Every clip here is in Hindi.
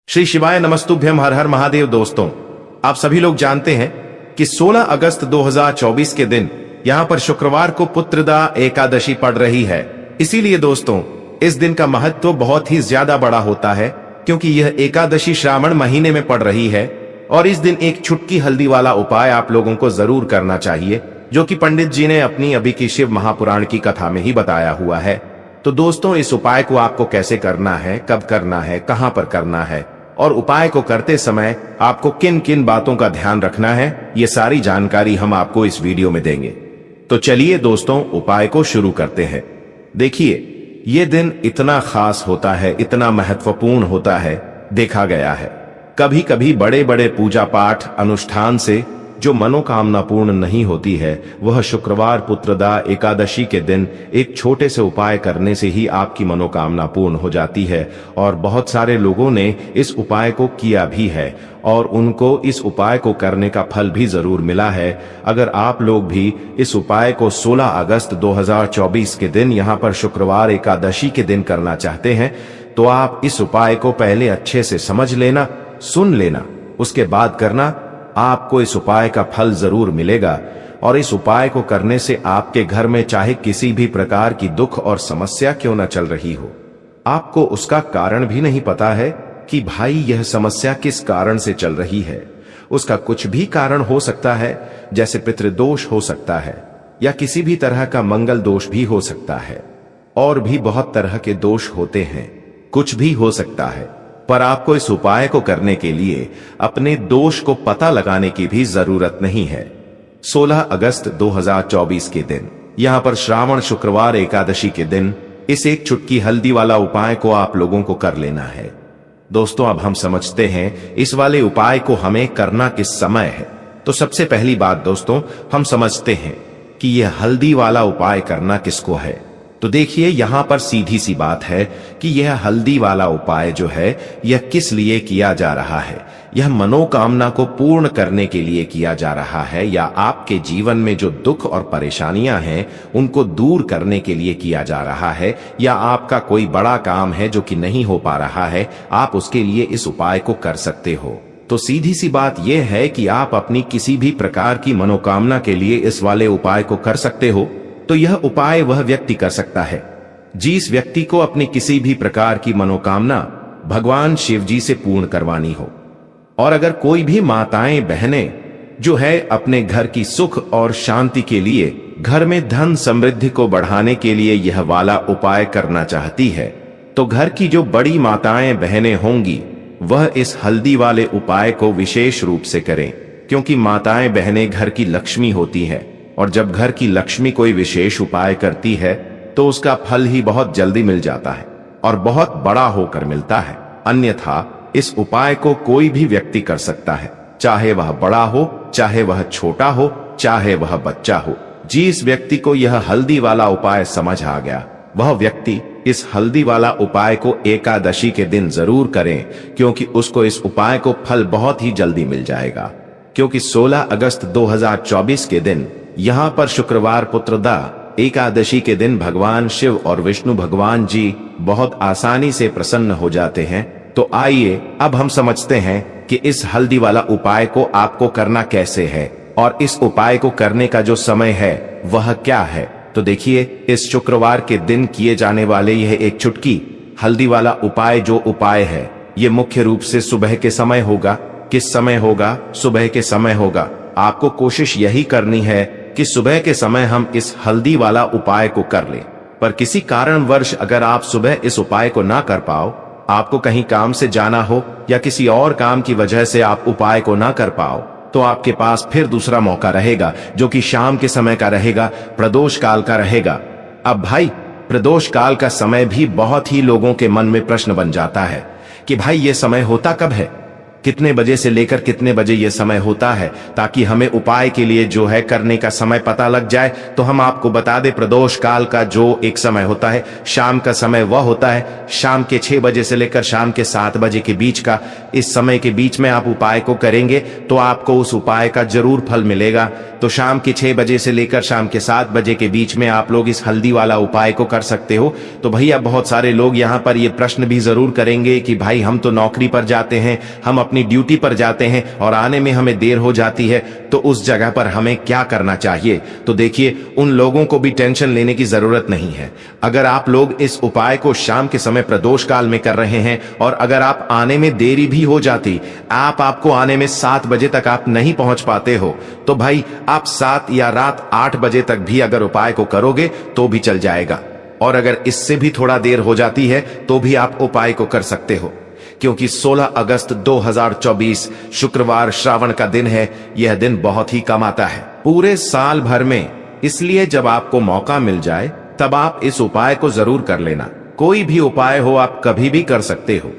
श्री शिवाय नमस्तुभ्यम। हर हर महादेव। दोस्तों, आप सभी लोग जानते हैं कि 16 अगस्त 2024 के दिन यहां पर शुक्रवार को पुत्रदा एकादशी पड़ रही है। इसीलिए दोस्तों, इस दिन का महत्व बहुत ही ज्यादा बड़ा होता है, क्योंकि यह एकादशी श्रावण महीने में पड़ रही है। और इस दिन एक छुटकी हल्दी वाला उपाय आप लोगों को जरूर करना चाहिए, जो कि पंडित जी ने अपनी अभी की शिव महापुराण की कथा में ही बताया हुआ है। तो दोस्तों, इस उपाय को आपको कैसे करना है, कब करना है, कहां पर करना है और उपाय को करते समय आपको किन किन बातों का ध्यान रखना है, ये सारी जानकारी हम आपको इस वीडियो में देंगे। तो चलिए दोस्तों, उपाय को शुरू करते हैं। देखिए, ये दिन इतना खास होता है, इतना महत्वपूर्ण होता है, देखा गया है कभी कभी बड़े बड़े पूजा पाठ अनुष्ठान से जो मनोकामना पूर्ण नहीं होती है, वह शुक्रवार पुत्रदा एकादशी के दिन एक छोटे से उपाय करने से ही आपकी मनोकामना पूर्ण हो जाती है। और बहुत सारे लोगों ने इस उपाय को किया भी है और उनको इस उपाय को करने का फल भी जरूर मिला है। अगर आप लोग भी इस उपाय को 16 अगस्त 2024 के दिन यहां पर शुक्रवार एकादशी के दिन करना चाहते हैं, तो आप इस उपाय को पहले अच्छे से समझ लेना, सुन लेना, उसके बाद करना। आपको इस उपाय का फल जरूर मिलेगा। और इस उपाय को करने से आपके घर में चाहे किसी भी प्रकार की दुख और समस्या क्यों न चल रही हो, आपको उसका कारण भी नहीं पता है कि भाई यह समस्या किस कारण से चल रही है। उसका कुछ भी कारण हो सकता है, जैसे पितृदोष हो सकता है या किसी भी तरह का मंगल दोष भी हो सकता है, और भी बहुत तरह के दोष होते हैं, कुछ भी हो सकता है। पर आपको इस उपाय को करने के लिए अपने दोष को पता लगाने की भी जरूरत नहीं है। 16 अगस्त 2024 के दिन यहां पर श्रावण शुक्रवार एकादशी के दिन इस एक चुटकी हल्दी वाला उपाय को आप लोगों को कर लेना है। दोस्तों, अब हम समझते हैं इस वाले उपाय को हमें करना किस समय है। तो सबसे पहली बात दोस्तों, हम समझते हैं कि यह हल्दी वाला उपाय करना किसको है। तो देखिए, यहां पर सीधी सी बात है कि यह हल्दी वाला उपाय जो है, यह किस लिए किया जा रहा है। यह मनोकामना को पूर्ण करने के लिए किया जा रहा है, या आपके जीवन में जो दुख और परेशानियां हैं उनको दूर करने के लिए किया जा रहा है, या आपका कोई बड़ा काम है जो कि नहीं हो पा रहा है, आप उसके लिए इस उपाय को कर सकते हो। तो सीधी सी बात यह है कि आप अपनी किसी भी प्रकार की मनोकामना के लिए इस वाले उपाय को कर सकते हो। तो यह उपाय वह व्यक्ति कर सकता है जिस व्यक्ति को अपनी किसी भी प्रकार की मनोकामना भगवान शिव जी से पूर्ण करवानी हो। और अगर कोई भी माताएं बहनें जो है अपने घर की सुख और शांति के लिए, घर में धन समृद्धि को बढ़ाने के लिए यह वाला उपाय करना चाहती है, तो घर की जो बड़ी माताएं बहनें होंगी वह इस हल्दी वाले उपाय को विशेष रूप से करें, क्योंकि माताएं बहनें घर की लक्ष्मी होती है। और जब घर की लक्ष्मी कोई विशेष उपाय करती है तो उसका फल ही बहुत जल्दी मिल जाता है और बहुत बड़ा होकर मिलता है। अन्यथा इस उपाय को कोई भी व्यक्ति कर सकता है, चाहे वह बड़ा हो, चाहे वह छोटा हो, चाहे वह बच्चा हो। जिस व्यक्ति को यह हल्दी वाला उपाय समझ आ गया, वह व्यक्ति इस हल्दी वाला उपाय को एकादशी के दिन जरूर करें, क्योंकि उसको इस उपाय को फल बहुत ही जल्दी मिल जाएगा। क्योंकि 16 अगस्त 2024 के दिन यहां पर शुक्रवार पुत्रदा एकादशी के दिन भगवान शिव और विष्णु भगवान जी बहुत आसानी से प्रसन्न हो जाते हैं। तो आइए अब हम समझते हैं कि इस हल्दी वाला उपाय को आपको करना कैसे है और इस उपाय को करने का जो समय है वह क्या है। तो देखिए, इस शुक्रवार के दिन किए जाने वाले यह एक चुटकी हल्दी वाला उपाय जो उपाय है, ये मुख्य रूप से सुबह के समय होगा। किस समय होगा? सुबह के समय होगा। आपको कोशिश यही करनी है कि सुबह के समय हम इस हल्दी वाला उपाय को कर लें। पर किसी कारणवश अगर आप सुबह इस उपाय को ना कर पाओ, आपको कहीं काम से जाना हो या किसी और काम की वजह से आप उपाय को ना कर पाओ, तो आपके पास फिर दूसरा मौका रहेगा, जो कि शाम के समय का रहेगा, प्रदोष काल का रहेगा। अब भाई, प्रदोष काल का समय भी बहुत ही लोगों के मन में प्रश्न बन जाता है कि भाई ये समय होता कब है। कितने बजे से लेकर कितने बजे यह समय होता है, ताकि हमें उपाय के लिए जो है करने का समय पता लग जाए। तो हम आपको बता दें, प्रदोष काल का जो एक समय होता है, शाम का समय वह होता है शाम के 6 बजे से लेकर शाम के 7 बजे के बीच का। इस समय के बीच में आप उपाय को करेंगे तो आपको उस उपाय का जरूर फल मिलेगा। तो शाम के 6 बजे से लेकर शाम के 7 बजे के बीच में आप लोग इस हल्दी वाला उपाय को कर सकते हो। तो भैया बहुत सारे लोग यहाँ पर ये प्रश्न भी जरूर करेंगे कि भाई हम तो नौकरी पर जाते हैं, हम अपनी ड्यूटी पर जाते हैं और आने में हमें देर हो जाती है, तो उस जगह पर हमें क्या करना चाहिए। तो देखिए, उन लोगों को भी टेंशन लेने की जरूरत नहीं है। अगर आप लोग इस उपाय को शाम के समय प्रदोष काल में कर रहे हैं और अगर आप आने में देरी भी हो जाती, आपको आने में 7 बजे तक आप नहीं पहुंच पाते हो, तो भाई आप 7 या रात 8 बजे तक भी अगर उपाय को करोगे तो भी चल जाएगा। और अगर इससे भी थोड़ा देर हो जाती है तो भी आप उपाय को कर सकते हो, क्योंकि 16 अगस्त 2024 शुक्रवार श्रावण का दिन है। यह दिन बहुत ही कम आता है पूरे साल भर में, इसलिए जब आपको मौका मिल जाए तब आप इस उपाय को जरूर कर लेना। कोई भी उपाय हो आप कभी भी कर सकते हो।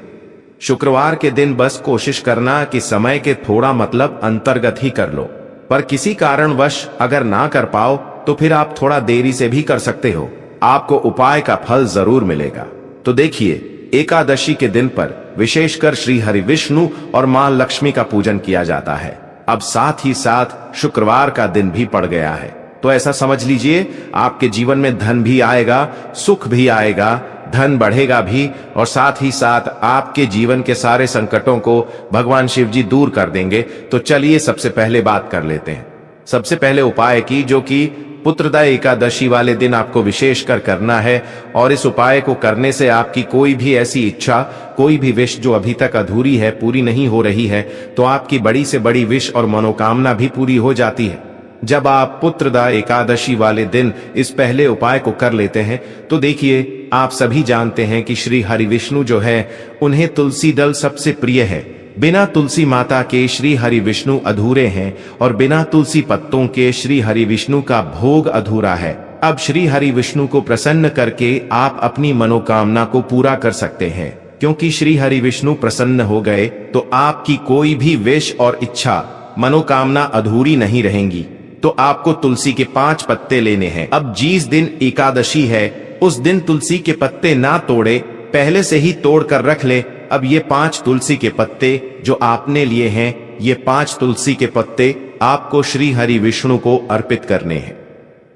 शुक्रवार के दिन बस कोशिश करना कि समय के थोड़ा मतलब अंतर्गत ही कर लो, पर किसी कारणवश अगर ना कर पाओ तो फिर आप थोड़ा देरी से भी कर सकते हो, आपको उपाय का फल जरूर मिलेगा। तो देखिए, एकादशी के दिन पर विशेषकर श्री हरि विष्णु और मां लक्ष्मी का पूजन किया जाता है। अब साथ ही साथ शुक्रवार का दिन भी पड़ गया है, तो ऐसा समझ लीजिए आपके जीवन में धन भी आएगा, सुख भी आएगा, धन बढ़ेगा भी, और साथ ही साथ आपके जीवन के सारे संकटों को भगवान शिव जी दूर कर देंगे। तो चलिए सबसे पहले बात कर लेते हैं। सबसे पहले उपाय की, जो कि पुत्रदा एकादशी वाले दिन आपको विशेषकर करना है। और इस उपाय को करने से आपकी कोई भी ऐसी इच्छा, कोई भी विश जो अभी तक अधूरी है, पूरी नहीं हो रही है, तो आपकी बड़ी से बड़ी विश और मनोकामना भी पूरी हो जाती है। जब आप पुत्रदा एकादशी वाले दिन इस पहले उपाय को कर लेते हैं तो देखिए, आप सभी जानते हैं कि श्री हरि विष्णु जो है, उन्हें तुलसी दल सबसे प्रिय है। बिना तुलसी माता के श्री हरि विष्णु अधूरे हैं और बिना तुलसी पत्तों के श्री हरि विष्णु का भोग अधूरा है। अब श्री हरि विष्णु को प्रसन्न करके आप अपनी मनोकामना को पूरा कर सकते हैं, क्योंकि श्री हरि विष्णु प्रसन्न हो गए तो आपकी कोई भी विश और इच्छा, मनोकामना अधूरी नहीं रहेंगी। तो आपको तुलसी के 5 पत्ते लेने हैं। अब जिस दिन एकादशी है उस दिन तुलसी के पत्ते ना तोड़े, पहले से ही तोड़ कर रख ले। अब ये 5 तुलसी के पत्ते जो आपने लिए हैं, ये 5 तुलसी के पत्ते आपको श्री हरि विष्णु को अर्पित करने हैं।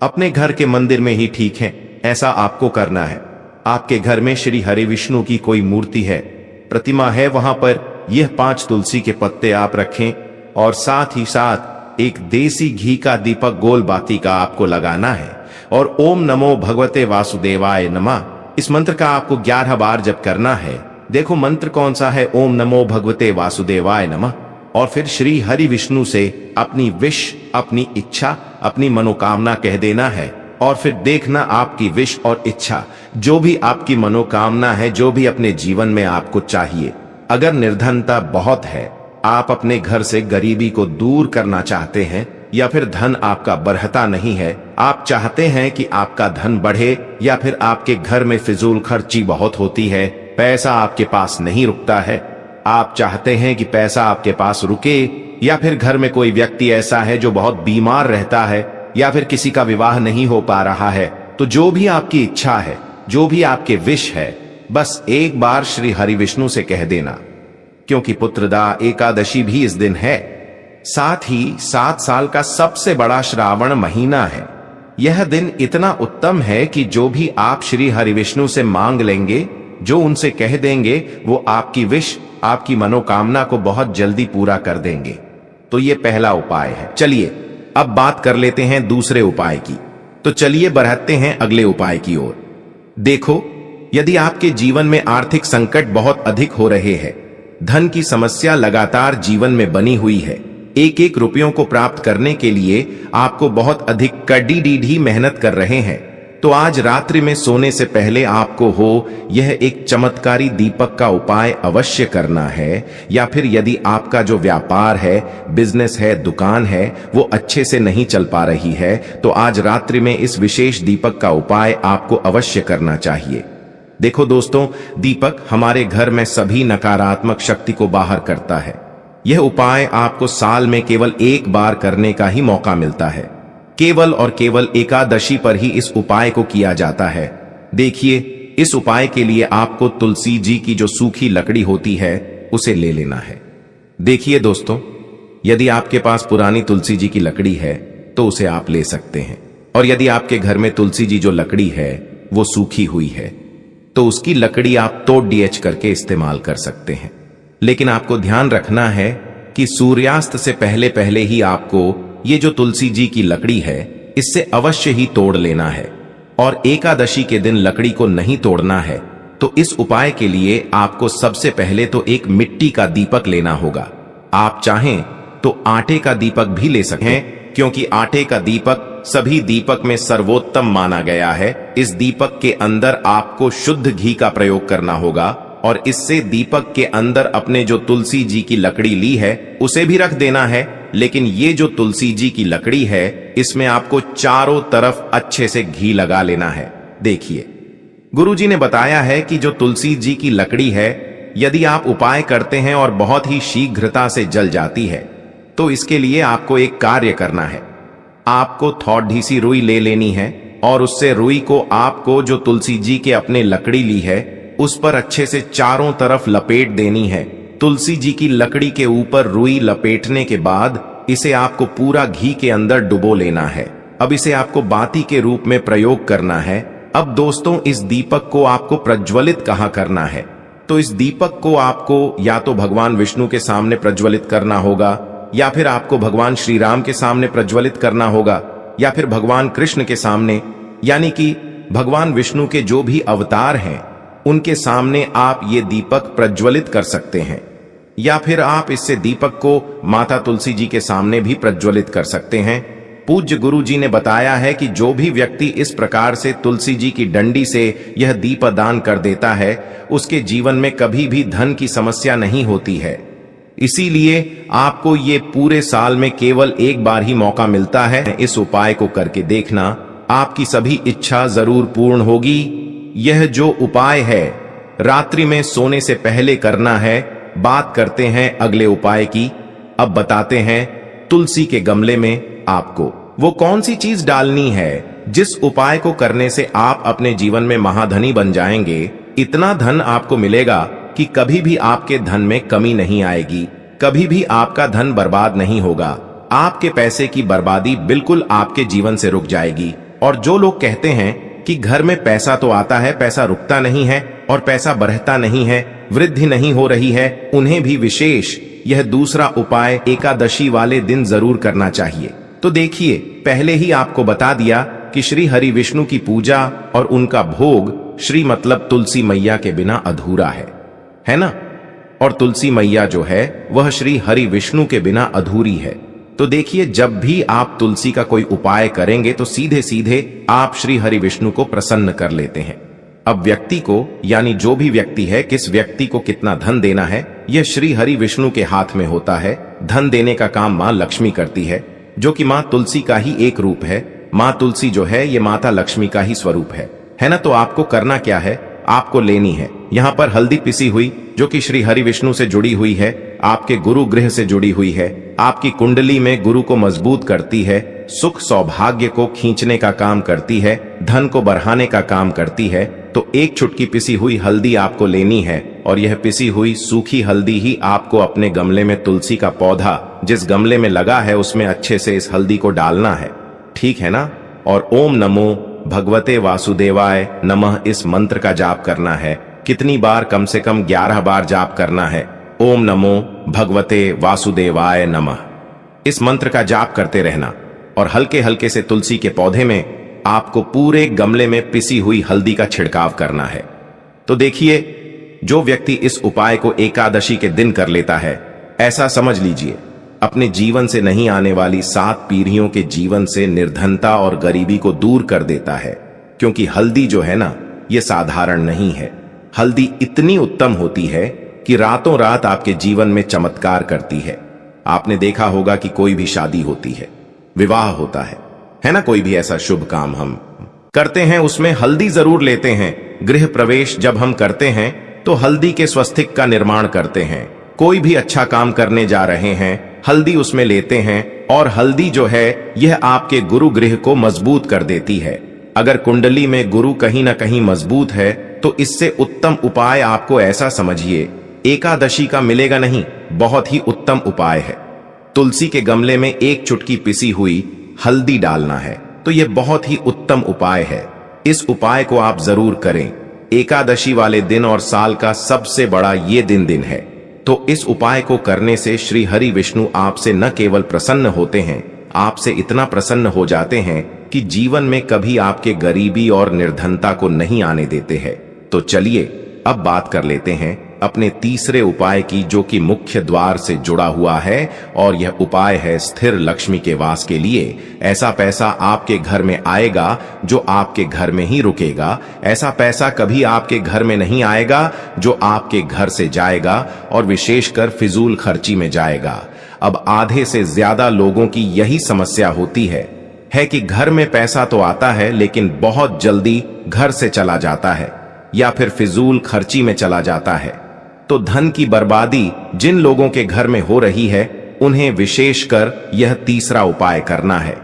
अपने घर के मंदिर में ही ठीक है, ऐसा आपको करना है। आपके घर में श्री हरि विष्णु की कोई मूर्ति है, प्रतिमा है, वहां पर यह 5 तुलसी के पत्ते आप रखें और साथ ही साथ एक देसी घी का दीपक गोल बाती का आपको लगाना है और ओम नमो भगवते वासुदेवाय नमः, इस मंत्र का आपको 11 बार जप करना है। देखो मंत्र कौन सा है, ओम नमो भगवते वासुदेवाय नमः। और फिर श्री हरि विष्णु से अपनी विश, अपनी इच्छा, अपनी मनोकामना कह देना है। और फिर देखना आपकी विश और इच्छा, जो भी आपकी मनोकामना है, जो भी अपने जीवन में आपको चाहिए। अगर निर्धनता बहुत है, आप अपने घर से गरीबी को दूर करना चाहते हैं, या फिर धन आपका बढ़ता नहीं है, आप चाहते हैं कि आपका धन बढ़े, या फिर आपके घर में फिजूल खर्ची बहुत होती है, पैसा आपके पास नहीं रुकता है, आप चाहते हैं कि पैसा आपके पास रुके, या फिर घर में कोई व्यक्ति ऐसा है जो बहुत बीमार रहता है, या फिर किसी का विवाह नहीं हो पा रहा है, तो जो भी आपकी इच्छा है, जो भी आपके विश है, बस एक बार श्री हरि विष्णु से कह देना। क्योंकि पुत्रदा एकादशी भी इस दिन है, साथ ही 7 साल का सबसे बड़ा श्रावण महीना है। यह दिन इतना उत्तम है कि जो भी आप श्री हरि विष्णु से मांग लेंगे, जो उनसे कह देंगे, वो आपकी विश, आपकी मनोकामना को बहुत जल्दी पूरा कर देंगे। तो ये पहला उपाय है। चलिए अब बात कर लेते हैं दूसरे उपाय की। तो चलिए बढ़ते हैं अगले उपाय की ओर। देखो, यदि आपके जीवन में आर्थिक संकट बहुत अधिक हो रहे हैं, धन की समस्या लगातार जीवन में बनी हुई है, एक एक रुपयों को प्राप्त करने के लिए आपको बहुत अधिक कड़ी मेहनत कर रहे हैं, तो आज रात्रि में सोने से पहले आपको यह एक चमत्कारी दीपक का उपाय अवश्य करना है। या फिर यदि आपका जो व्यापार है, बिजनेस है, दुकान है, वो अच्छे से नहीं चल पा रही है, तो आज रात्रि में इस विशेष दीपक का उपाय आपको अवश्य करना चाहिए। देखो दोस्तों, दीपक हमारे घर में सभी नकारात्मक शक्ति को बाहर करता है। यह उपाय आपको साल में केवल एक बार करने का ही मौका मिलता है। केवल और केवल एकादशी पर ही इस उपाय को किया जाता है। देखिए, इस उपाय के लिए आपको तुलसी जी की जो सूखी लकड़ी होती है उसे ले लेना है। देखिए दोस्तों, यदि आपके पास पुरानी तुलसी जी की लकड़ी है तो उसे आप ले सकते हैं, और यदि आपके घर में तुलसी जी जो लकड़ी है वो सूखी हुई है तो उसकी लकड़ी आप तोड़ डीएच करके इस्तेमाल कर सकते हैं। लेकिन आपको ध्यान रखना है कि सूर्यास्त से पहले पहले ही आपको ये जो तुलसी जी की लकड़ी है इससे अवश्य ही तोड़ लेना है, और एकादशी के दिन लकड़ी को नहीं तोड़ना है। तो इस उपाय के लिए आपको सबसे पहले तो एक मिट्टी का दीपक लेना होगा। आप चाहें तो आटे का दीपक भी ले सकते हैं, क्योंकि आटे का दीपक सभी दीपक में सर्वोत्तम माना गया है। इस दीपक के अंदर आपको शुद्ध घी का प्रयोग करना होगा, और इससे दीपक के अंदर अपने जो तुलसी जी की लकड़ी ली है उसे भी रख देना है। लेकिन ये जो तुलसी जी की लकड़ी है इसमें आपको चारों तरफ अच्छे से घी लगा लेना है। देखिए, गुरुजी ने बताया है कि जो तुलसी जी की लकड़ी है यदि आप उपाय करते हैं और बहुत ही शीघ्रता से जल जाती है तो इसके लिए आपको एक कार्य करना है। आपको थोड़ी सी रुई ले लेनी है, और उससे रुई को आपको जो तुलसी जी के अपने लकड़ी ली है उस पर अच्छे से चारों तरफ लपेट देनी है। तुलसी जी की लकड़ी के ऊपर रुई लपेटने के बाद इसे आपको पूरा घी के अंदर डुबो लेना है। अब इसे आपको बाती के रूप में प्रयोग करना है। अब दोस्तों, इस दीपक को आपको प्रज्वलित कहाँ करना है? तो इस दीपक को आपको या तो भगवान विष्णु के सामने प्रज्वलित करना होगा, या फिर आपको भगवान श्री राम के सामने प्रज्वलित करना होगा, या फिर भगवान कृष्ण के सामने, यानी कि भगवान विष्णु के जो भी अवतार हैं उनके सामने आप ये दीपक प्रज्वलित कर सकते हैं। या फिर आप इससे दीपक को माता तुलसी जी के सामने भी प्रज्वलित कर सकते हैं। पूज्य गुरु जी ने बताया है कि जो भी व्यक्ति इस प्रकार से तुलसी जी की डंडी से यह दीपदान कर देता है उसके जीवन में कभी भी धन की समस्या नहीं होती है। इसीलिए आपको ये पूरे साल में केवल एक बार ही मौका मिलता है। इस उपाय को करके देखना, आपकी सभी इच्छा जरूर पूर्ण होगी। यह जो उपाय है रात्रि में सोने से पहले करना है। बात करते हैं अगले उपाय की। अब बताते हैं तुलसी के गमले में आपको वो कौन सी चीज डालनी है जिस उपाय को करने से आप अपने जीवन में महाधनी बन जाएंगे। इतना धन आपको मिलेगा कि कभी भी आपके धन में कमी नहीं आएगी, कभी भी आपका धन बर्बाद नहीं होगा। आपके पैसे की बर्बादी बिल्कुल आपके जीवन से रुक जाएगी। और जो लोग कहते हैं कि घर में पैसा तो आता है, पैसा रुकता नहीं है और पैसा बढ़ता नहीं है, वृद्धि नहीं हो रही है, उन्हें भी विशेष यह दूसरा उपाय एकादशी वाले दिन जरूर करना चाहिए। तो देखिए, पहले ही आपको बता दिया कि श्री हरि विष्णु की पूजा और उनका भोग श्री मतलब तुलसी मैया के बिना अधूरा है ना? और तुलसी मैया जो है वह श्री हरि विष्णु के बिना अधूरी है। तो देखिए, जब भी आप तुलसी का कोई उपाय करेंगे तो सीधे सीधे आप श्री हरि विष्णु को प्रसन्न कर लेते हैं। अब व्यक्ति को, यानी जो भी व्यक्ति है, किस व्यक्ति को कितना धन देना है यह श्री हरि विष्णु के हाथ में होता है। धन देने का काम मां लक्ष्मी करती है, जो कि मां तुलसी का ही एक रूप है। मां तुलसी जो है ये माता लक्ष्मी का ही स्वरूप है ना? तो आपको करना क्या है, आपको लेनी है यहाँ पर हल्दी पिसी हुई, जो कि श्री हरि विष्णु से जुड़ी हुई है, आपके गुरु गृह से जुड़ी हुई है, आपकी कुंडली में गुरु को मजबूत करती है, सुख सौभाग्य को खींचने का काम करती है, धन को बढ़ाने का काम करती है। तो एक चुटकी पिसी हुई हल्दी आपको लेनी है, और यह पिसी हुई सूखी हल्दी ही आपको अपने गमले में तुलसी का पौधा जिस गमले में लगा है उसमें अच्छे से इस हल्दी को डालना है, ठीक है ना? और ओम नमो भगवते वासुदेवाय नमः इस मंत्र का जाप करना है। कितनी बार? कम से कम 11 बार जाप करना है। ओम नमो भगवते वासुदेवाय नमः इस मंत्र का जाप करते रहना, और हल्के हल्के से तुलसी के पौधे में आपको पूरे गमले में पिसी हुई हल्दी का छिड़काव करना है। तो देखिए, जो व्यक्ति इस उपाय को एकादशी के दिन कर लेता है, ऐसा समझ लीजिए अपने जीवन से नहीं आने वाली 7 पीढ़ियों के जीवन से निर्धनता और गरीबी को दूर कर देता है। क्योंकि हल्दी जो है ना, ये साधारण नहीं है। हल्दी इतनी उत्तम होती है कि रातों रात आपके जीवन में चमत्कार करती है। आपने देखा होगा कि कोई भी शादी होती है, विवाह होता है ना? कोई भी ऐसा शुभ काम हम करते हैं उसमें हल्दी जरूर लेते हैं। गृह प्रवेश जब हम करते हैं तो हल्दी के स्वस्तिक का निर्माण करते हैं। कोई भी अच्छा काम करने जा रहे हैं, हल्दी उसमें लेते हैं और हल्दी जो है यह आपके गुरु गृह को मजबूत कर देती है। अगर कुंडली में गुरु कहीं ना कहीं मजबूत है तो इससे उत्तम उपाय आपको ऐसा समझिए एकादशी का मिलेगा नहीं, बहुत ही उत्तम उपाय है। तुलसी के गमले में एक चुटकी पिसी हुई हल्दी डालना है, तो यह बहुत ही उत्तम उपाय है। इस उपाय को आप जरूर करें। एकादशी वाले दिन और साल का सबसे बड़ा ये दिन है, तो इस उपाय को करने से श्री हरि विष्णु आपसे न केवल प्रसन्न होते हैं, आपसे इतना प्रसन्न हो जाते हैं कि जीवन में कभी आपके गरीबी और निर्धनता को नहीं आने देते हैं। तो चलिए अब बात कर लेते हैं अपने तीसरे उपाय की, जो कि मुख्य द्वार से जुड़ा हुआ है और यह उपाय है स्थिर लक्ष्मी के वास के लिए। ऐसा पैसा आपके घर में आएगा जो आपके घर में ही रुकेगा। ऐसा पैसा कभी आपके घर में नहीं आएगा जो आपके घर से जाएगा और विशेषकर फिजूल खर्ची में जाएगा। अब आधे से ज्यादा लोगों की यही समस्या होती है कि घर में पैसा तो आता है लेकिन बहुत जल्दी घर से चला जाता है या फिर फिजूल खर्ची में चला जाता है। तो धन की बर्बादी जिन लोगों के घर में हो रही है उन्हें विशेषकर यह तीसरा उपाय करना है।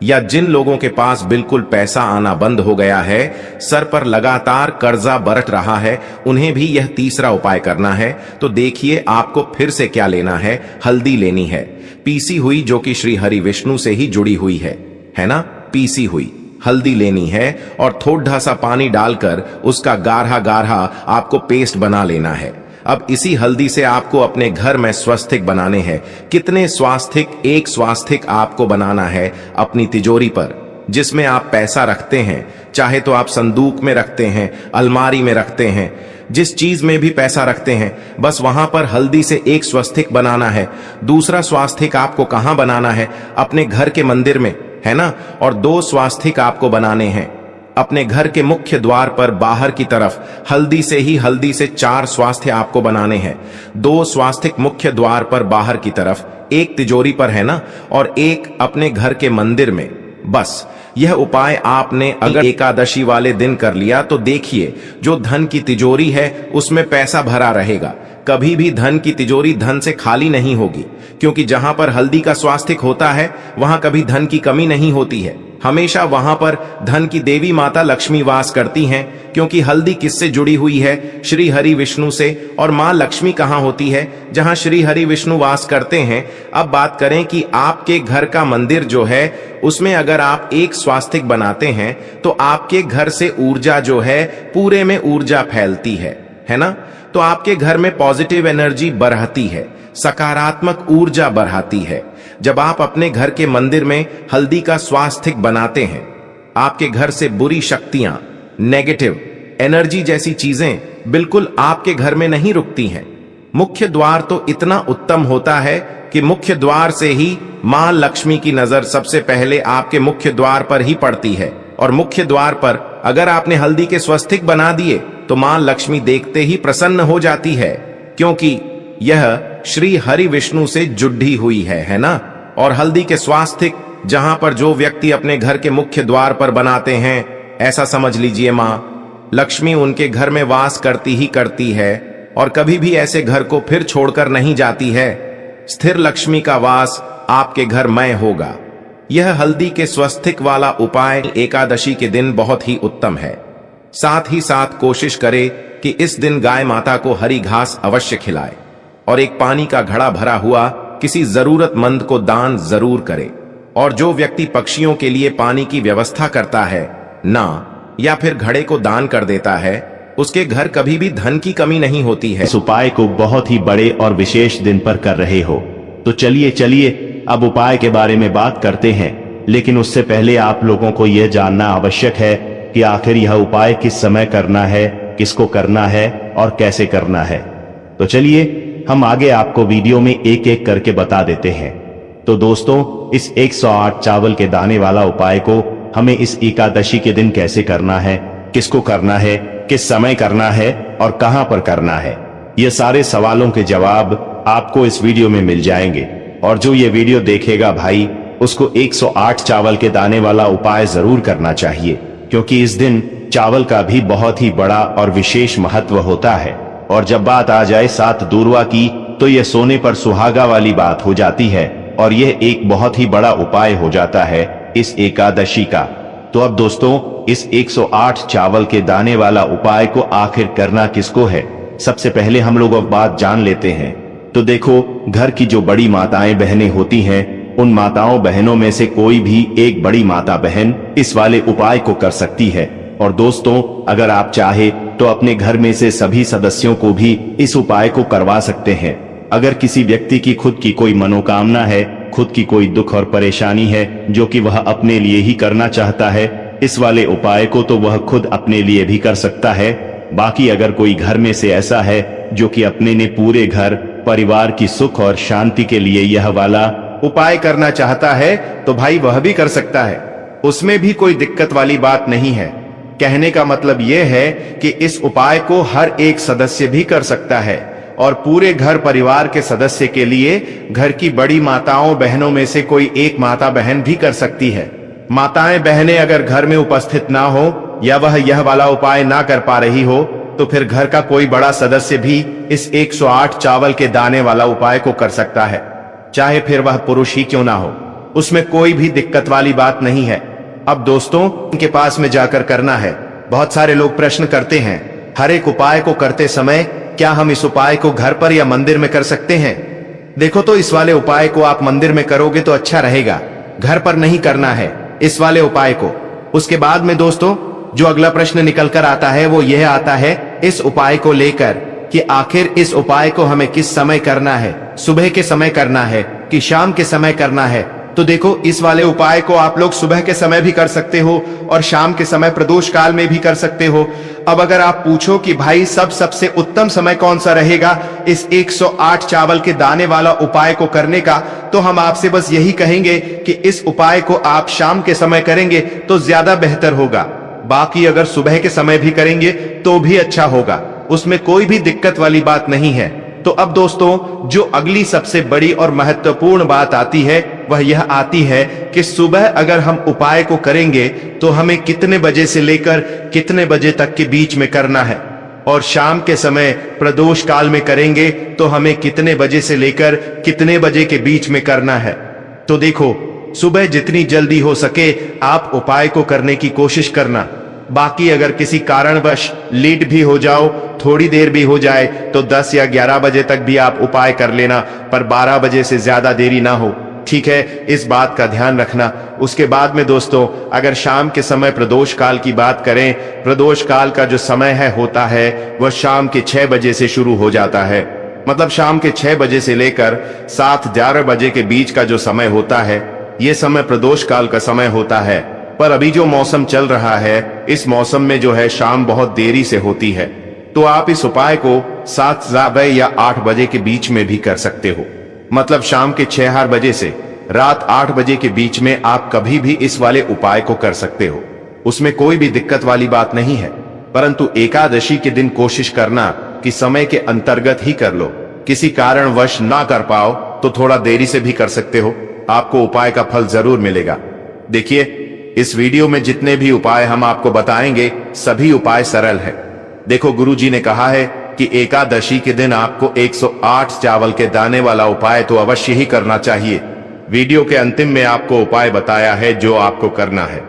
या जिन लोगों के पास बिल्कुल पैसा आना बंद हो गया है, सर पर लगातार कर्जा बरत रहा है, उन्हें भी यह तीसरा उपाय करना है। तो देखिए आपको फिर से क्या लेना है, हल्दी लेनी है पीसी हुई, जो कि श्री हरि विष्णु से ही जुड़ी हुई है ना। पीसी हुई हल्दी लेनी है और थोड़ा सा पानी डालकर उसका गाढ़ा गाढ़ा आपको पेस्ट बना लेना है। अब इसी हल्दी से आपको अपने घर में स्वास्तिक बनाने हैं। कितने स्वास्तिक? एक स्वास्तिक आपको बनाना है अपनी तिजोरी पर, जिसमें आप पैसा रखते हैं, चाहे तो आप संदूक में रखते हैं, अलमारी में रखते हैं, जिस चीज में भी पैसा रखते हैं, बस वहां पर हल्दी से एक स्वास्तिक बनाना है। दूसरा स्वास्तिक आपको कहां बनाना है? अपने घर के मंदिर में, है ना। और 2 स्वास्तिक आपको बनाने हैं अपने घर के मुख्य द्वार पर बाहर की तरफ। हल्दी से 4 स्वास्तिक आपको बनाने हैं। 2 स्वास्तिक मुख्य द्वार पर बाहर की तरफ, एक तिजोरी पर, है ना, और एक अपने घर के मंदिर में। बस यह उपाय आपने अगर एकादशी वाले दिन कर लिया तो देखिए जो धन की तिजोरी है उसमें पैसा भरा रहेगा। कभी भी धन की तिजोरी धन से खाली नहीं होगी, क्योंकि जहां पर हल्दी का स्वास्तिक होता है वहां कभी धन की कमी नहीं होती है। हमेशा वहां पर धन की देवी माता लक्ष्मी वास करती हैं, क्योंकि हल्दी किससे जुड़ी हुई है? श्री हरि विष्णु से। और मां लक्ष्मी कहां होती है? जहां श्री हरि विष्णु वास करते हैं। अब बात करें कि आपके घर का मंदिर जो है उसमें अगर आप एक स्वास्तिक बनाते हैं तो आपके घर से ऊर्जा जो है पूरे में ऊर्जा फैलती है ना। तो आपके घर में पॉजिटिव एनर्जी बढ़ती है, सकारात्मक ऊर्जा बढ़ाती है। जब आप अपने घर के मंदिर में हल्दी का स्वास्तिक बनाते हैं, आपके घर से बुरी शक्तियां, नेगेटिव एनर्जी जैसी चीजें बिल्कुल आपके घर में नहीं रुकती हैं। मुख्य द्वार तो इतना उत्तम होता है कि मुख्य द्वार से ही मां लक्ष्मी की नजर सबसे पहले आपके मुख्य द्वार पर ही पड़ती है। और मुख्य द्वार पर अगर आपने हल्दी के स्वास्तिक बना दिए तो मां लक्ष्मी देखते ही प्रसन्न हो जाती है, क्योंकि यह श्री हरि विष्णु से जुड़ी हुई है ना। और हल्दी के स्वास्तिक जहां पर जो व्यक्ति अपने घर के मुख्य द्वार पर बनाते हैं, ऐसा समझ लीजिए मां लक्ष्मी उनके घर में वास करती ही करती है और कभी भी ऐसे घर को फिर छोड़कर नहीं जाती है। स्थिर लक्ष्मी का वास आपके घर में होगा। यह हल्दी के स्वास्तिक वाला उपाय एकादशी के दिन बहुत ही उत्तम है। साथ ही साथ कोशिश करे कि इस दिन गाय माता को हरी घास अवश्य खिलाए और एक पानी का घड़ा भरा हुआ किसी जरूरतमंद को दान जरूर करे। और जो व्यक्ति पक्षियों के लिए पानी की व्यवस्था करता है ना, या फिर घड़े को दान कर देता है, उसके घर कभी भी धन की कमी नहीं होती है। इस उपाय को बहुत ही बड़े और विशेष दिन पर कर रहे हो, तो चलिए अब उपाय के बारे में बात करते हैं। लेकिन उससे पहले आप लोगों को यह जानना आवश्यक है कि आखिर यह उपाय किस समय करना है, किसको करना है और कैसे करना है। तो चलिए हम आगे आपको वीडियो में एक एक करके बता देते हैं। तो दोस्तों, इस 108 चावल के दाने वाला उपाय को हमें इस एकादशी के दिन कैसे करना है, किसको करना है, किस समय करना है और कहां पर करना है, ये सारे सवालों के जवाब आपको इस वीडियो में मिल जाएंगे। और जो ये वीडियो देखेगा भाई, उसको 108 चावल के दाने वाला उपाय जरूर करना चाहिए, क्योंकि इस दिन चावल का भी बहुत ही बड़ा और विशेष महत्व होता है। और जब बात आ जाए 7 दूर्वा की, तो यह सोने पर सुहागा वाली बात हो जाती है और यह एक बहुत ही बड़ा उपाय हो जाता है इस एकादशी का। तो अब दोस्तों, इस 108 चावल के दाने वाला उपाय को आखिर करना किसको है, सबसे पहले हम लोग अब बात जान लेते हैं। तो देखो, घर की जो बड़ी माताएं बहनें होती हैं, उन माताओं बहनों में से कोई भी एक बड़ी माता बहन इस वाले उपाय को कर सकती है। और दोस्तों, अगर आप चाहे तो अपने घर में से सभी सदस्यों को भी इस उपाय को करवा सकते हैं। अगर किसी व्यक्ति की खुद की कोई मनोकामना है, खुद की कोई दुख और परेशानी है जो कि वह अपने लिए ही करना चाहता है, इस वाले उपाय को तो वह खुद अपने लिए भी कर सकता है। बाकी अगर कोई घर में से ऐसा है जो कि अपने ने पूरे घर परिवार की सुख और शांति के लिए यह वाला उपाय करना चाहता है, तो भाई वह भी कर सकता है, उसमें भी कोई दिक्कत वाली बात नहीं है। कहने का मतलब यह है कि इस उपाय को हर एक सदस्य भी कर सकता है और पूरे घर परिवार के सदस्य के लिए घर की बड़ी माताओं बहनों में से कोई एक माता बहन भी कर सकती है। माताएं बहनें अगर घर में उपस्थित ना हो या वह यह वाला उपाय ना कर पा रही हो, तो फिर घर का कोई बड़ा सदस्य भी इस 108 चावल के दाने वाला उपाय को कर सकता है, चाहे फिर वह पुरुष ही क्यों ना हो, उसमें कोई भी दिक्कत वाली बात नहीं है। अब दोस्तों, उनके पास में जाकर करना है। बहुत सारे लोग प्रश्न करते हैं, हर एक उपाय को करते समय क्या हम इस उपाय को घर पर या मंदिर में कर सकते हैं? देखो, तो इस वाले उपाय को आप मंदिर में करोगे तो अच्छा रहेगा, घर पर नहीं करना है इस वाले उपाय को। उसके बाद में दोस्तों, जो अगला प्रश्न निकल कर आता है वो यह आता है इस उपाय को लेकर कि आखिर इस उपाय को हमें किस समय करना है, सुबह के समय करना है कि शाम के समय करना है? तो देखो, इस वाले उपाय को आप लोग सुबह के समय भी कर सकते हो और शाम के समय प्रदोष काल में भी कर सकते हो। अब अगर आप पूछो कि भाई सबसे उत्तम समय कौन सा रहेगा इस 108 चावल के दाने वाला उपाय को करने का, तो हम आपसे बस यही कहेंगे कि इस उपाय को आप शाम के समय करेंगे तो ज्यादा बेहतर होगा। बाकी अगर सुबह के समय भी करेंगे तो भी अच्छा होगा, उसमें कोई भी दिक्कत वाली बात नहीं है। तो अब दोस्तों, जो अगली सबसे बड़ी और महत्वपूर्ण बात आती है वह यह आती है कि सुबह अगर हम उपाय को करेंगे तो हमें कितने बजे से लेकर कितने बजे तक के बीच में करना है, और शाम के समय प्रदोष काल में करेंगे तो हमें कितने बजे से लेकर कितने बजे के बीच में करना है। तो देखो, सुबह जितनी जल्दी हो सके आप उपाय को करने की कोशिश करना। बाकी अगर किसी कारणवश लेट भी हो जाओ, थोड़ी देर भी हो जाए, तो 10 या 11 बजे तक भी आप उपाय कर लेना, पर 12 बजे से ज्यादा देरी ना हो, ठीक है? इस बात का ध्यान रखना। उसके बाद में दोस्तों, अगर शाम के समय प्रदोष काल की बात करें, प्रदोष काल का जो समय होता है वह शाम के 6 बजे से शुरू हो जाता है। मतलब शाम के 6 बजे से लेकर 7-11 बजे के बीच का जो समय होता है, यह समय प्रदोष काल का समय होता है। पर अभी जो मौसम चल रहा है, इस मौसम में जो है शाम बहुत देरी से होती है, तो आप इस उपाय को 7 या 8 बजे के बीच में भी कर सकते हो। मतलब शाम के 6 बजे से रात 8 बजे के बीच में आप कभी भी इस वाले उपाय को कर सकते हो, उसमें कोई भी दिक्कत वाली बात नहीं है। परंतु एकादशी के दिन कोशिश करना कि समय के अंतर्गत ही कर लो। किसी कारणवश ना कर पाओ तो थोड़ा देरी से भी कर सकते हो, आपको उपाय का फल जरूर मिलेगा। देखिए, इस वीडियो में जितने भी उपाय हम आपको बताएंगे सभी उपाय सरल है। देखो, गुरुजी ने कहा है कि एकादशी के दिन आपको 108 चावल के दाने वाला उपाय तो अवश्य ही करना चाहिए। वीडियो के अंतिम में आपको उपाय बताया है जो आपको करना है।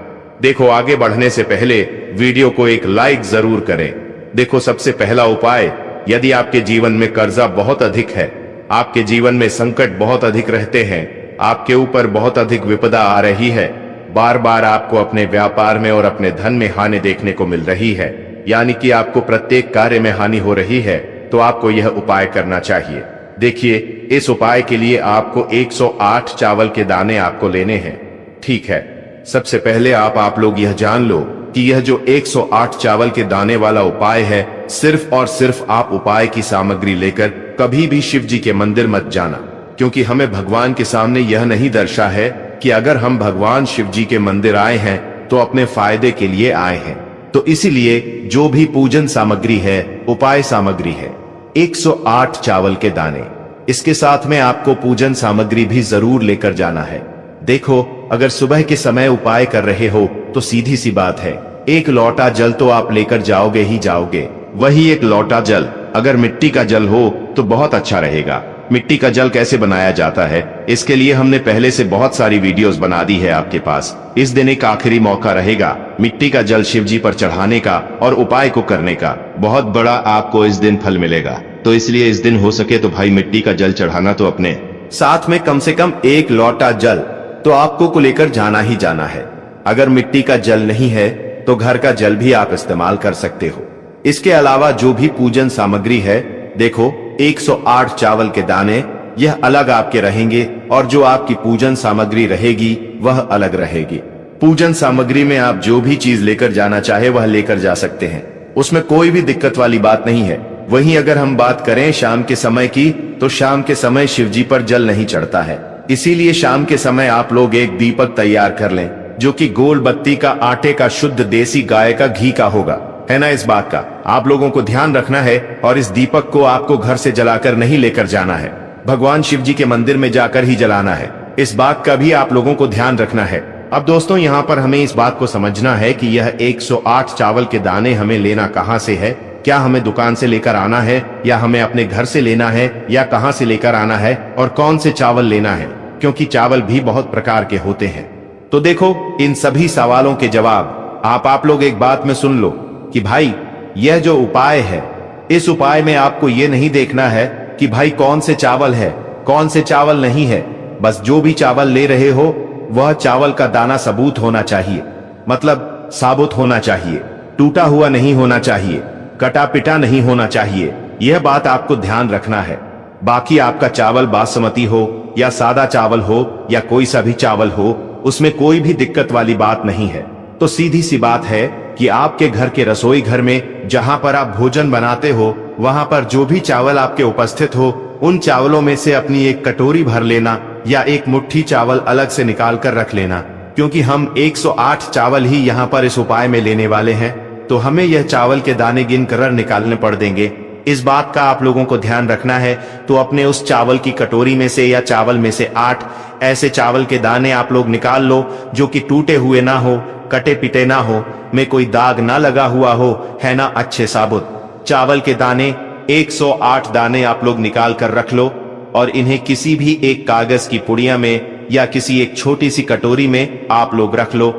देखो, आगे बढ़ने से पहले वीडियो को एक लाइक जरूर करें। देखो, सबसे पहला उपाय, यदि आपके जीवन में कर्जा बहुत अधिक है, आपके जीवन में संकट बहुत अधिक रहते हैं, आपके ऊपर बहुत अधिक विपदा आ रही है, बार बार आपको अपने व्यापार में और अपने धन में हानि देखने को मिल रही है, यानी कि आपको प्रत्येक कार्य में हानि हो रही है, तो आपको यह उपाय करना चाहिए। देखिए, इस उपाय के लिए आपको 108 चावल के दाने आपको लेने हैं, ठीक है? सबसे पहले आप लोग यह जान लो कि यह जो 108 चावल के दाने वाला उपाय है, सिर्फ और सिर्फ आप उपाय की सामग्री लेकर कभी भी शिव जी के मंदिर मत जाना, क्योंकि हमें भगवान के सामने यह नहीं दर्शा है कि अगर हम भगवान शिव जी के मंदिर आए हैं तो अपने फायदे के लिए आए हैं। तो इसीलिए जो भी पूजन सामग्री है, उपाय सामग्री है 108 चावल के दाने, इसके साथ में आपको पूजन सामग्री भी जरूर लेकर जाना है। देखो, अगर सुबह के समय उपाय कर रहे हो तो सीधी सी बात है, 1 लोटा जल तो आप लेकर जाओगे ही जाओगे। वही 1 लोटा जल अगर मिट्टी का जल हो तो बहुत अच्छा रहेगा, मिट्टी का जल कैसे बनाया जाता है, इसके लिए हमने पहले से बहुत सारी वीडियोस बना दी है आपके पास। इस दिन एक आखिरी मौका रहेगा मिट्टी का जल शिव जी पर चढ़ाने का और उपाय को करने का। बहुत बड़ा आपको इस दिन फल मिलेगा, तो इसलिए इस दिन हो सके तो भाई मिट्टी का जल चढ़ाना तो अपने साथ में कम से कम 1 लोटा जल तो आपको को लेकर जाना ही जाना है। अगर मिट्टी का जल नहीं है तो घर का जल भी आप इस्तेमाल कर सकते हो। इसके अलावा जो भी पूजन सामग्री है, देखो 108 चावल के दाने, यह अलग आपके रहेंगे और जो आपकी पूजन सामग्री रहेगी वह अलग रहेगी। पूजन सामग्री में आप जो भी चीज लेकर जाना चाहे वह लेकर जा सकते हैं, उसमें कोई भी दिक्कत वाली बात नहीं है। वहीं अगर हम बात करें शाम के समय की, तो शाम के समय शिव जी पर जल नहीं चढ़ता है, इसीलिए शाम के समय आप लोग एक दीपक तैयार कर लें जो कि गोल बत्ती का आटे का शुद्ध देसी गाय का घी का होगा, है ना। इस बात का आप लोगों को ध्यान रखना है और इस दीपक को आपको घर से जलाकर नहीं लेकर जाना है, भगवान शिव जी के मंदिर में जाकर ही जलाना है। इस बात का भी आप लोगों को ध्यान रखना है। अब दोस्तों यहाँ पर हमें इस बात को समझना है कि यह 108 चावल के दाने हमें लेना कहाँ से है। क्या हमें दुकान से लेकर आना है या हमें अपने घर से लेना है या कहाँ से लेकर आना है और कौन से चावल लेना है, क्योंकि चावल भी बहुत प्रकार के होते हैं। तो देखो इन सभी सवालों के जवाब आप लोग एक बात में सुन लो कि भाई यह जो उपाय है, इस उपाय में आपको ये नहीं देखना है कि भाई कौन से चावल है कौन से चावल नहीं है। बस जो भी चावल ले रहे हो वह चावल का दाना सबूत होना चाहिए, मतलब साबुत होना चाहिए, टूटा हुआ नहीं होना चाहिए, कटा पिटा नहीं होना चाहिए। यह बात आपको ध्यान रखना है। बाकी आपका चावल बासमती हो या सादा चावल हो या कोई सा भी चावल हो, उसमें कोई भी दिक्कत वाली बात नहीं है। तो सीधी सी बात है कि आपके घर के रसोई घर में जहां पर आप भोजन बनाते हो, वहां पर जो भी चावल आपके उपस्थित हो, उन चावलों में से अपनी एक कटोरी भर लेना या एक मुट्ठी चावल अलग से निकाल कर रख लेना, क्योंकि हम 108 चावल ही यहाँ पर इस उपाय में लेने वाले हैं, तो हमें यह चावल के दाने गिन कर निकालने पड़ देंगे। इस बात का आप लोगों को ध्यान रखना है। तो अपने उस चावल की कटोरी में से या चावल में से 8 ऐसे चावल के दाने आप लोग निकाल लो जो कि टूटे हुए ना हो, कटे पिटे ना हो, में कोई दाग ना लगा हुआ हो, है ना, अच्छे साबुत चावल के दाने 108 दाने आप लोग निकाल कर रख लो और इन्हें किसी भी एक कागज की पुड़िया में या किसी एक छोटी सी कटोरी में आप लोग रख लो,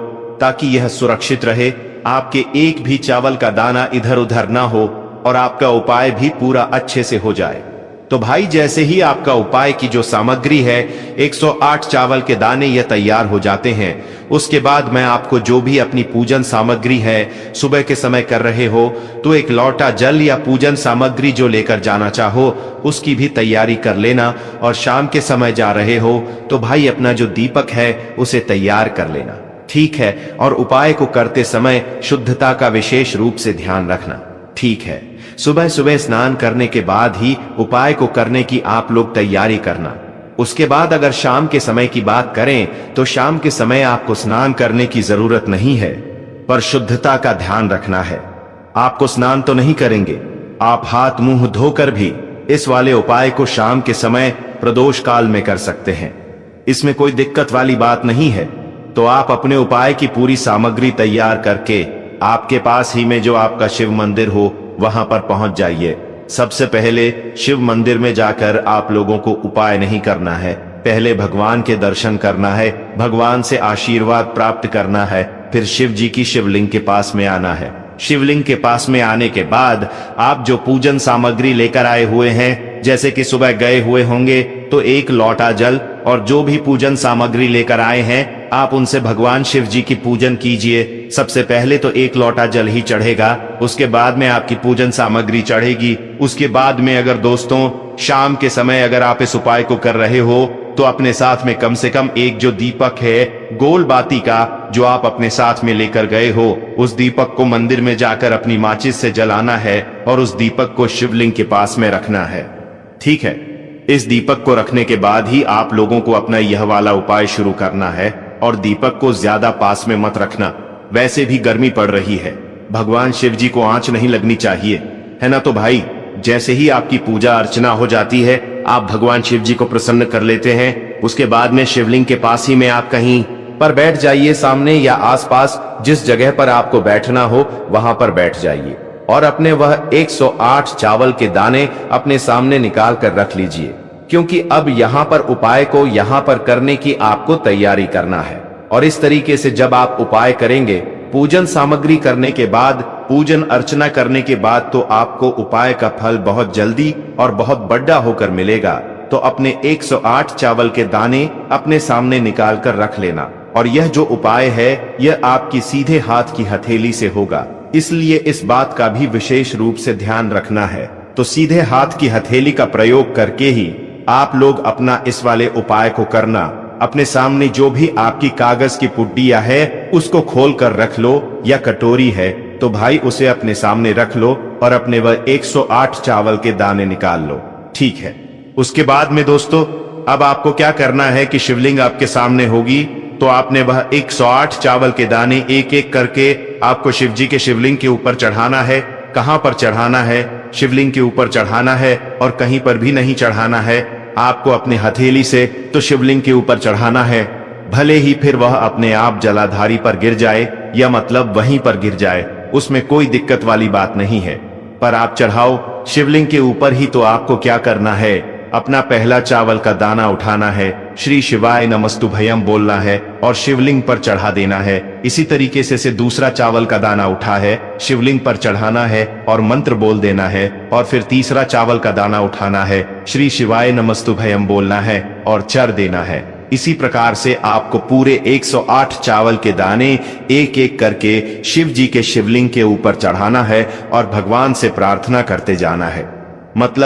ताकि यह सुरक्षित रहे, आपके एक भी चावल का दाना इधर उधर ना हो और आपका उपाय भी पूरा अच्छे से हो जाए। तो भाई जैसे ही आपका उपाय की जो सामग्री है 108 चावल के दाने यह तैयार हो जाते हैं, उसके बाद मैं आपको जो भी अपनी पूजन सामग्री है सुबह के समय कर रहे हो, तो 1 लोटा जल या पूजन सामग्री जो लेकर जाना चाहो उसकी भी तैयारी कर लेना। और शाम के समय जा रहे हो तो भाई अपना जो दीपक है उसे तैयार कर लेना, ठीक है। और उपाय को करते समय शुद्धता का विशेष रूप से ध्यान रखना, ठीक है। सुबह सुबह स्नान करने के बाद ही उपाय को करने की आप लोग तैयारी करना। उसके बाद अगर शाम के समय की बात करें तो शाम के समय आपको स्नान करने की जरूरत नहीं है, पर शुद्धता का ध्यान रखना है। आपको स्नान तो नहीं करेंगे, आप हाथ मुंह धोकर भी इस वाले उपाय को शाम के समय प्रदोष काल में कर सकते हैं, इसमें कोई दिक्कत वाली बात नहीं है। तो आप अपने उपाय की पूरी सामग्री तैयार करके आपके पास ही में जो आपका शिव मंदिर हो वहां पर पहुंच जाइए। सबसे पहले शिव मंदिर में जाकर आप लोगों को उपाय नहीं करना है, पहले भगवान के दर्शन करना है, भगवान से आशीर्वाद प्राप्त करना है, फिर शिव जी की शिवलिंग के पास में आना है। शिवलिंग के पास में आने के बाद आप जो पूजन सामग्री लेकर आए हुए हैं, जैसे कि सुबह गए हुए होंगे तो 1 लोटा जल और जो भी पूजन सामग्री लेकर आए हैं आप उनसे भगवान शिव जी की पूजन कीजिए। सबसे पहले तो 1 लोटा जल ही चढ़ेगा, उसके बाद में आपकी पूजन सामग्री चढ़ेगी। उसके बाद में अगर दोस्तों शाम के समय अगर आप इस उपाय को कर रहे हो तो अपने साथ में कम से कम एक जो दीपक है गोल बाती का, जो आप अपने साथ में लेकर गए हो, उस दीपक को मंदिर में जाकर अपनी माचिस से जलाना है और उस दीपक को शिवलिंग के पास में रखना है, ठीक है। इस दीपक को रखने के बाद ही आप लोगों को अपना यह वाला उपाय शुरू करना है और दीपक को ज्यादा पास में मत रखना, वैसे भी गर्मी पड़ रही है, भगवान शिव जी को आंच नहीं लगनी चाहिए, है ना। तो भाई जैसे ही आपकी पूजा अर्चना हो जाती है आप भगवान शिव जी को प्रसन्न कर लेते हैं, उसके बाद में शिवलिंग के पास ही में आप कहीं पर बैठ जाइए, सामने या आसपास जिस जगह पर आपको बैठना हो वहां पर बैठ जाइए और अपने वह 108 चावल के दाने अपने सामने निकाल कर रख लीजिए। क्योंकि अब यहाँ पर उपाय को यहाँ पर करने की आपको तैयारी करना है। और इस तरीके से जब आप उपाय करेंगे, पूजन सामग्री करने के बाद, पूजन अर्चना करने के बाद, तो आपको उपाय का फल बहुत जल्दी और बहुत बड़ा होकर मिलेगा। तो अपने 108 चावल के दाने अपने सामने निकाल कर रख लेना। और यह जो उपाय है यह आपकी सीधे हाथ की हथेली से होगा, इसलिए इस बात का भी विशेष रूप से ध्यान रखना है। तो सीधे हाथ की हथेली का प्रयोग करके ही आप लोग अपना इस वाले उपाय को करना। अपने सामने जो भी आपकी कागज की पुड्डिया है उसको खोल कर रख लो, या कटोरी है तो भाई उसे अपने सामने रख लो और अपने वह 108 चावल के दाने निकाल लो। ठीक है। उसके बाद में दोस्तों अब आपको क्या करना है कि शिवलिंग आपके सामने होगी, तो आपने वह 108 चावल के दाने एक एक करके आपको शिव जी के शिवलिंग के ऊपर चढ़ाना है। कहां पर चढ़ाना है? शिवलिंग के ऊपर चढ़ाना है और कहीं पर भी नहीं चढ़ाना है। आपको अपने हथेली से तो शिवलिंग के ऊपर चढ़ाना है, भले ही फिर वह अपने आप जलाधारी पर गिर जाए, या मतलब वहीं पर गिर जाए, उसमें कोई दिक्कत वाली बात नहीं है। पर आप चढ़ाओ शिवलिंग के ऊपर ही। तो आपको क्या करना है, अपना पहला चावल का दाना उठाना है, श्री शिवाय नमस्तुभयम बोलना है और शिवलिंग पर चढ़ा देना है। इसी तरीके से दूसरा चावल का दाना उठा है, शिवलिंग पर चढ़ाना है और मंत्र बोल देना है। और फिर तीसरा चावल का दाना उठाना है, श्री शिवाय नमस्तुभयम बोलना है और चढ़ देना है। इसी प्रकार से आपको पूरे 108 चावल के दाने एक एक करके शिव जी के शिवलिंग के ऊपर चढ़ाना है और भगवान से प्रार्थना करते जाना है। मतलब